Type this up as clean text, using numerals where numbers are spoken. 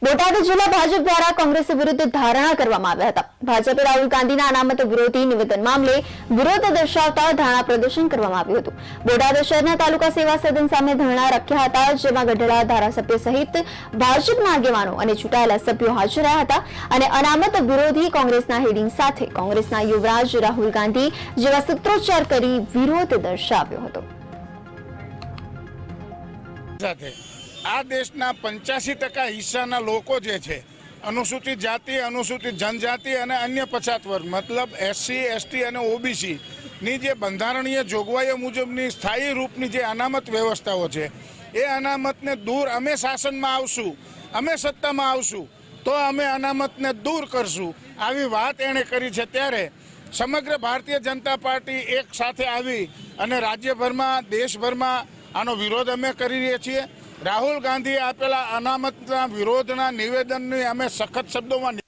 બોટાદ જિલ્લા ભાજપ દ્વારા કોંગ્રેસ વિરુદ્ધ ધારણા કરવામાં આવ્યા હતા। ભાજપે રાહુલ ગાંધીના અનામત વિરોધી નિવેદન મામલે વિરોધ દર્શાવતા ધરણા પ્રદર્શન કરવામાં આવ્યું હતું। બોટાદ શહેરના તાલુકા સેવા સદન સામે ધરણા રાખ્યા હતા, જેમાં ગઢડા ધારાસભ્ય સહિત ભાજપના આગેવાનો અને ચૂંટાયેલા સભ્યો હાજર રહ્યા હતા અને અનામત વિરોધી કોંગ્રેસના હેડિંગ સાથે કોંગ્રેસના યુવરાજ રાહુલ ગાંધી જેવા સૂત્રોચ્ચાર કરી વિરોધ દર્શાવ્યો હતો। આ દેશના 85% હિસ્સાના લોકો જે છે, અનુસૂચિત જાતિ, અનુસૂચિત જનજાતિ અને અન્ય પછાત વર્ગ મતલબ SC, ST અને OBC ની જે બંધારણીય જોગવાઈઓ મુજબની સ્થાયી રૂપની જે અનામત વ્યવસ્થાઓ છે, એ અનામતને દૂર અમે શાસનમાં આવશું, અમે સત્તામાં આવશું તો અમે અનામતને દૂર કરશું, આવી વાત એણે કરી છે। ત્યારે સમગ્ર ભારતીય જનતા પાર્ટી એક સાથે આવી અને રાજ્યભરમાં, દેશભરમાં આનો વિરોધ અમે કરી રહ્યા છીએ। રાહુલ ગાંધીએ આપેલા અનામતના વિરોધના નિવેદનની અમે સખત શબ્દોમાં